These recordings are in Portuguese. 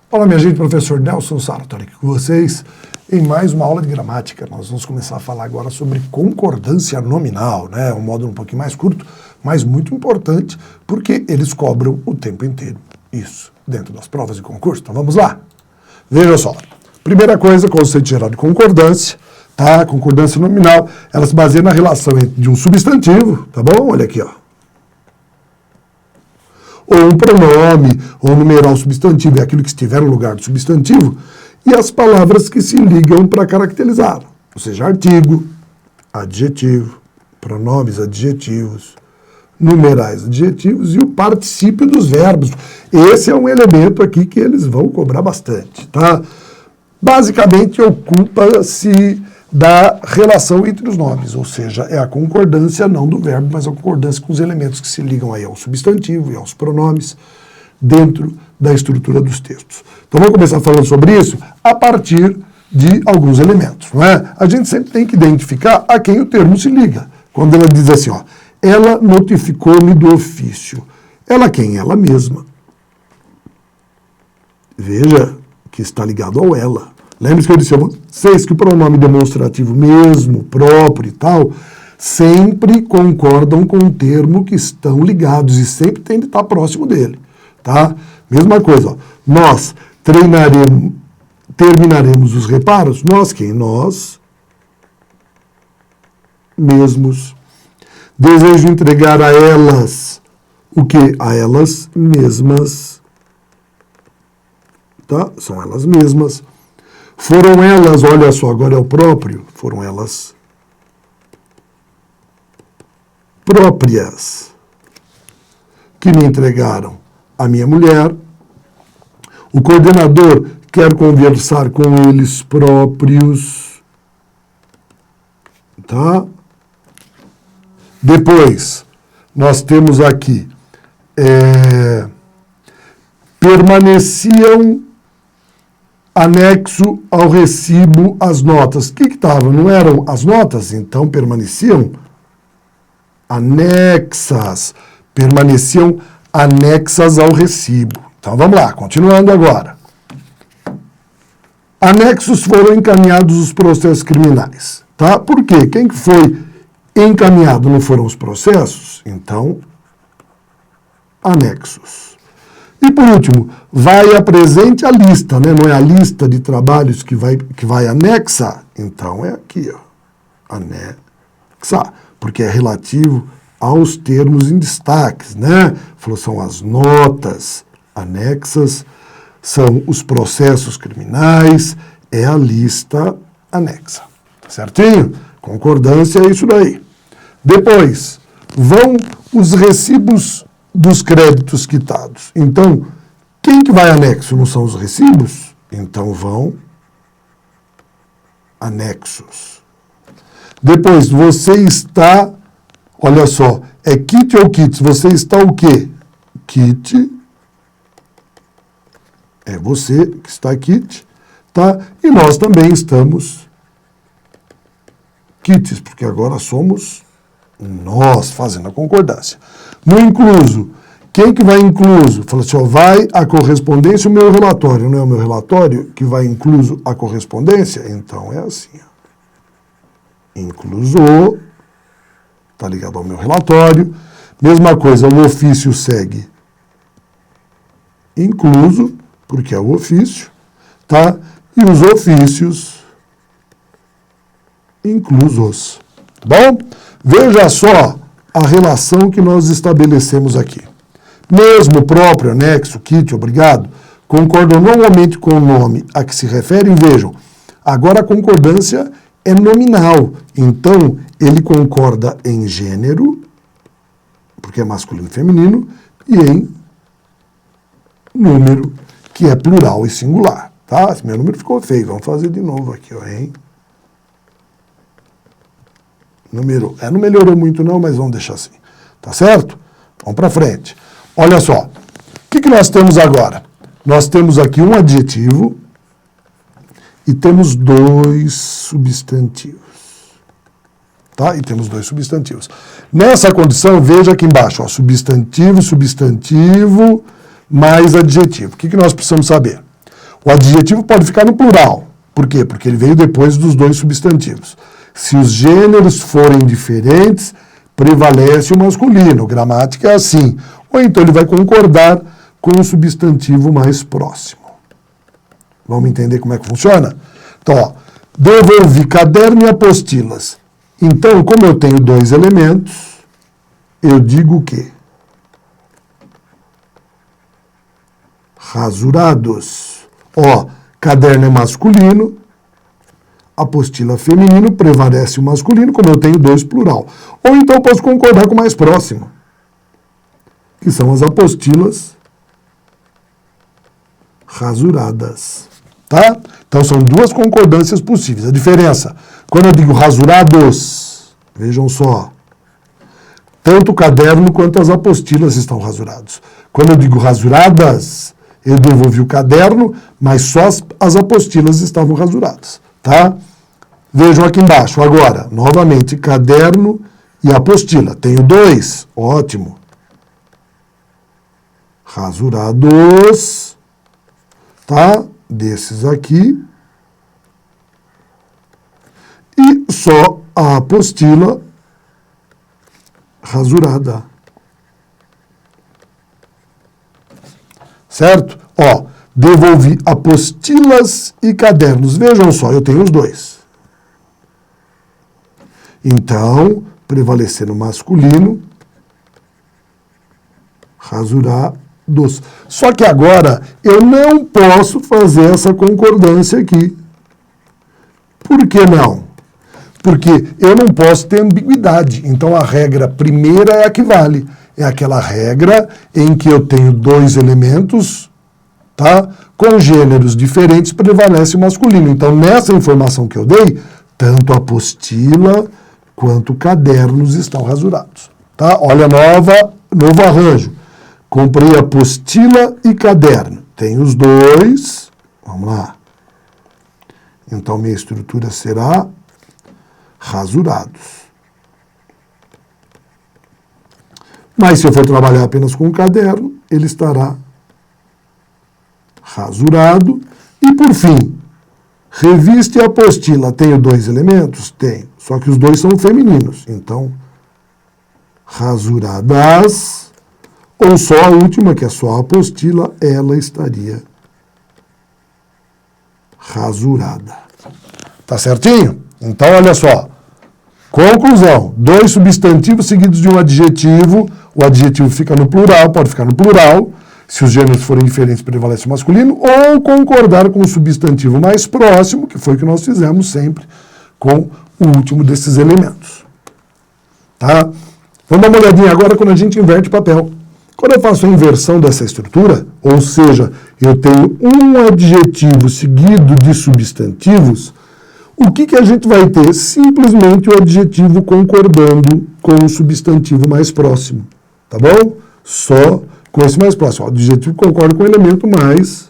Olá, minha gente, professor Nelson Sartori aqui com vocês em mais uma aula de gramática. Nós vamos começar a falar agora sobre concordância nominal, né? Um módulo um pouquinho mais curto, mas muito importante, porque eles cobram o tempo inteiro isso dentro das provas de concurso. Então vamos lá. Veja só. Primeira coisa, conceito geral de concordância, tá? Concordância nominal, ela se baseia na relação de um substantivo, tá bom? Olha aqui, ó. Ou um pronome, ou um numeral substantivo, é aquilo que estiver no lugar do substantivo, e as palavras que se ligam para caracterizar, ou seja, artigo, adjetivo, pronomes adjetivos, numerais adjetivos e o particípio dos verbos. Esse é um elemento aqui que eles vão cobrar bastante, tá? Basicamente, ocupa-se da relação entre os nomes, ou seja, é a concordância não do verbo, mas a concordância com os elementos que se ligam aí ao substantivo e aos pronomes dentro da estrutura dos textos. Então vamos começar falando sobre isso a partir de alguns elementos, não é? A gente sempre tem que identificar a quem o termo se liga. Quando ela diz assim, ó, ela notificou-me do ofício. Ela quem? Ela mesma. Veja que está ligado ao ela. Lembre-se que eu disse a vocês que o pronome demonstrativo mesmo, próprio e tal, sempre concordam com o termo que estão ligados e sempre tem de estar próximo dele, tá? Mesma coisa, ó. Nós terminaremos os reparos. Nós quem? Nós mesmos. Desejo entregar a elas o quê? A elas mesmas. Tá? São elas mesmas. Foram elas, olha só, agora é o próprio, foram elas próprias que me entregaram a minha mulher. O coordenador quer conversar com eles próprios. Tá? Depois, nós temos aqui, permaneciam anexo ao recibo as notas. O que estava? Não eram as notas? Então permaneciam anexas. Permaneciam anexas ao recibo. Então vamos lá, continuando agora. Anexos foram encaminhados os processos criminais. Tá? Por quê? Quem que foi encaminhado não foram os processos? Então, anexos. E por último, vai apresente a lista, né? Não é a lista de trabalhos que vai anexar? Então é aqui, ó, anexar, porque é relativo aos termos em destaques, né? Falou, são as notas anexas, são os processos criminais, é a lista anexa. Certinho? Concordância é isso daí. Depois, vão os recibos dos créditos quitados. Então, quem que vai anexo? Não são os recibos? Então vão anexos. Depois, você está, olha só, é kit ou kits? Você está o quê? Kit. É você que está kit, tá? E nós também estamos kits, porque agora somos nós fazendo a concordância. No incluso, quem que vai incluso? Fala assim, ó, vai a correspondência o meu relatório. Não é o meu relatório que vai incluso a correspondência? Então é assim, ó. Incluso, tá ligado ao meu relatório. Mesma coisa, o ofício segue incluso, porque é o ofício, tá? E os ofícios inclusos. Tá bom? Veja só a relação que nós estabelecemos aqui. Mesmo próprio, anexo, kit, obrigado, concordam normalmente com o nome a que se referem. Vejam, agora a concordância é nominal. Então, ele concorda em gênero, porque é masculino e feminino, e em número, que é plural e singular. Tá? Esse meu número ficou feio. Vamos fazer de novo aqui, ó, hein? Número, não melhorou muito não, mas vamos deixar assim. Tá certo? Vamos para frente. Olha só. O que nós temos agora? Nós temos aqui um adjetivo e temos dois substantivos. Tá? E temos dois substantivos. Nessa condição, veja aqui embaixo, ó, substantivo, substantivo, mais adjetivo. O que nós precisamos saber? O adjetivo pode ficar no plural. Por quê? Porque ele veio depois dos dois substantivos. Se os gêneros forem diferentes, prevalece o masculino. Gramática é assim. Ou então ele vai concordar com o substantivo mais próximo. Vamos entender como é que funciona? Então, ó, devolvi caderno e apostilas. Então, como eu tenho dois elementos, eu digo o quê? Rasurados. Ó, caderno é masculino, apostila feminino, prevalece o masculino, como eu tenho dois plural. Ou então eu posso concordar com o mais próximo, que são as apostilas rasuradas. Tá? Então são duas concordâncias possíveis. A diferença, quando eu digo rasurados, vejam só, tanto o caderno quanto as apostilas estão rasurados. Quando eu digo rasuradas, eu devolvi o caderno, mas só as apostilas estavam rasuradas. Tá? Vejam aqui embaixo. Agora, novamente, caderno e apostila. Tenho dois. Ótimo. Rasurados. Tá? Desses aqui. E só a apostila rasurada. Certo? Ó, devolvi apostilas e cadernos. Vejam só, eu tenho os dois. Então, prevalecer no masculino, rasurados. Só que agora eu não posso fazer essa concordância aqui. Por que não? Porque eu não posso ter ambiguidade. Então, a regra primeira é a que vale. É aquela regra em que eu tenho dois elementos, tá? Com gêneros diferentes, prevalece o masculino. Então, nessa informação que eu dei, tanto a apostila quanto cadernos estão rasurados. Tá? Olha, novo arranjo. Comprei apostila e caderno. Tem os dois. Vamos lá. Então, minha estrutura será rasurados. Mas se eu for trabalhar apenas com o caderno, ele estará rasurado. E, por fim, revista e apostila. Tenho dois elementos? Tenho. Só que os dois são femininos. Então, rasuradas. Ou só a última, que é só a apostila, ela estaria rasurada. Tá certinho? Então, olha só. Conclusão. Dois substantivos seguidos de um adjetivo. O adjetivo fica no plural, pode ficar no plural. Se os gêneros forem diferentes, prevalece o masculino. Ou concordar com o substantivo mais próximo, que foi o que nós fizemos sempre com o último desses elementos. Tá? Vamos dar uma olhadinha agora quando a gente inverte o papel. Quando eu faço a inversão dessa estrutura, ou seja, eu tenho um adjetivo seguido de substantivos, o que a gente vai ter? Simplesmente o adjetivo concordando com o substantivo mais próximo. Tá bom? Só com esse mais próximo. O adjetivo concorda com o elemento mais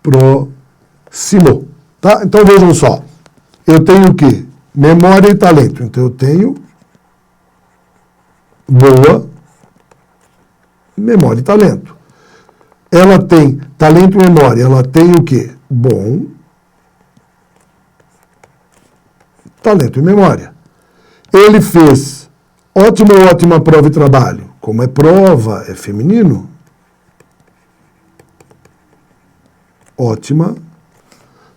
próximo. Tá? Então vejam só. Eu tenho o quê? Memória e talento. Então eu tenho boa memória e talento. Ela tem talento e memória. Ela tem o quê? Bom talento e memória. Ele fez ótima prova e trabalho. Como é prova, é feminino. Ótima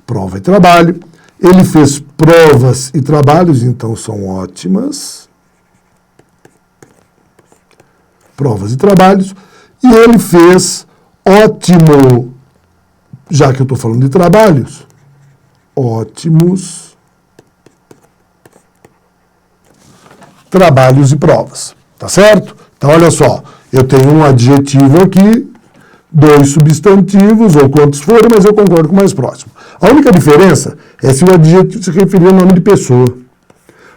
prova e trabalho. Ele fez provas e trabalhos, então são ótimas provas e trabalhos. E ele fez ótimo, já que eu estou falando de trabalhos, ótimos trabalhos e provas. Tá certo? Então, olha só, eu tenho um adjetivo aqui, dois substantivos, ou quantos forem, mas eu concordo com o mais próximo. A única diferença é se o adjetivo se referir ao nome de pessoa.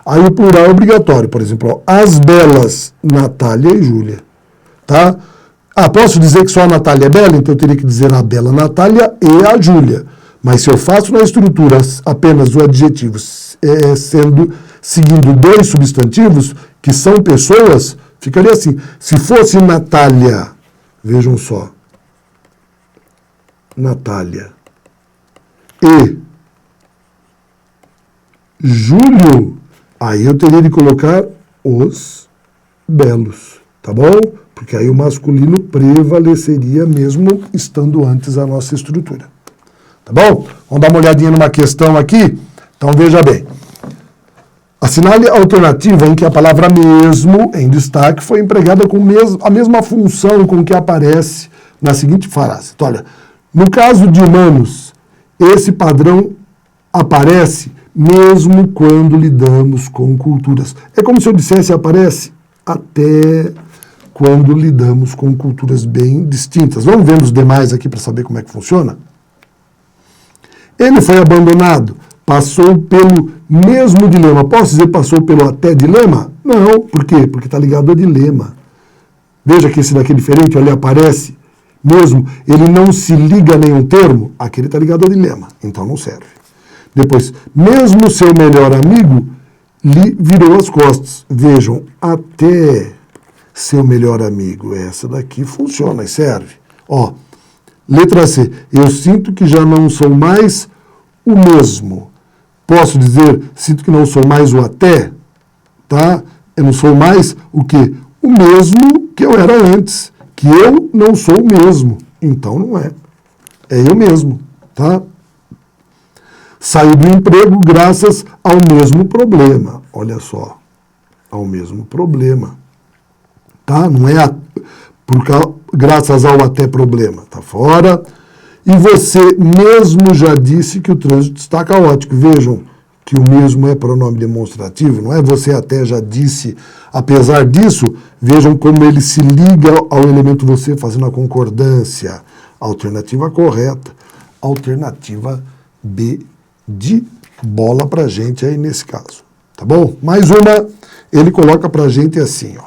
Aí o plural é obrigatório. Por exemplo, ó, as belas Natália e Júlia. Tá? Posso dizer que só a Natália é bela? Então eu teria que dizer a bela Natália e a Júlia. Mas se eu faço na estrutura apenas o adjetivo seguindo dois substantivos, que são pessoas, ficaria assim. Se fosse Natália, vejam só, Natália. E Júlio, aí eu teria de colocar os belos, tá bom? Porque aí o masculino prevaleceria mesmo estando antes a nossa estrutura. Tá bom? Vamos dar uma olhadinha numa questão aqui? Então veja bem. Assinale a alternativa em que a palavra mesmo, em destaque, foi empregada com a mesma função com que aparece na seguinte frase. Então, olha, no caso de humanos, esse padrão aparece mesmo quando lidamos com culturas. É como se eu dissesse aparece até quando lidamos com culturas bem distintas. Vamos ver os demais aqui para saber como é que funciona? Ele foi abandonado, passou pelo mesmo dilema. Posso dizer passou pelo até dilema? Não. Por quê? Porque está ligado a dilema. Veja que esse daqui é diferente, ali aparece mesmo, ele não se liga a nenhum termo, aquele está ligado a dilema, então não serve. Depois, mesmo seu melhor amigo lhe virou as costas. Vejam, até seu melhor amigo, essa daqui funciona e serve. Ó, letra C, eu sinto que já não sou mais o mesmo. Posso dizer, sinto que não sou mais o até, tá? Eu não sou mais o quê? O mesmo que eu era antes, que eu não sou o mesmo. Então não é. É eu mesmo, tá? Saiu do emprego graças ao mesmo problema. Olha só, ao mesmo problema. Tá? Não é graças ao até problema. Tá fora. E você mesmo já disse que o trânsito está caótico. Vejam que o mesmo é pronome demonstrativo, não é? Você até já disse. Apesar disso, vejam como ele se liga ao elemento você, fazendo a concordância. Alternativa correta. Alternativa B de bola pra gente aí nesse caso. Tá bom? Mais uma, ele coloca pra gente assim, ó.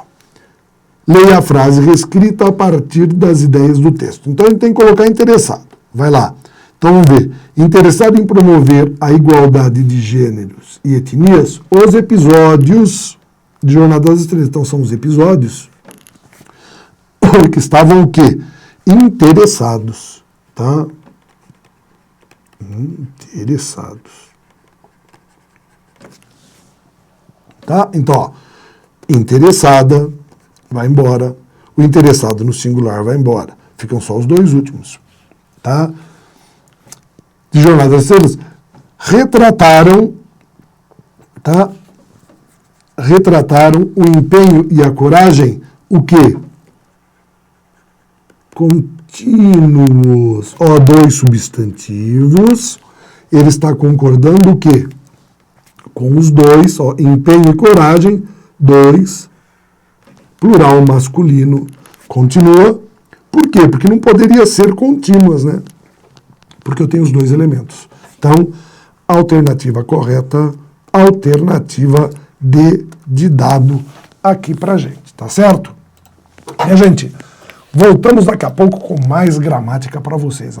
Leia a frase reescrita a partir das ideias do texto. Então, a gente tem que colocar interessado. Vai lá. Então, vamos ver. Interessado em promover a igualdade de gêneros e etnias, os episódios de Jornada das Estrelas. Então, são os episódios que estavam o quê? Interessados. Tá? Interessados. Tá? Então, ó, interessada vai embora. O interessado no singular vai embora. Ficam só os dois últimos. Tá? De Jornada das Estrelas, retrataram, tá? Retrataram o empenho e a coragem, o quê? Contínuos. Ó, dois substantivos. Ele está concordando o quê? Com os dois, ó, empenho e coragem, dois, plural masculino, continua. Por quê? Porque não poderia ser contínuas, né? Porque eu tenho os dois elementos. Então, alternativa correta, alternativa D de dado aqui pra gente, tá certo? Minha gente, voltamos daqui a pouco com mais gramática para vocês.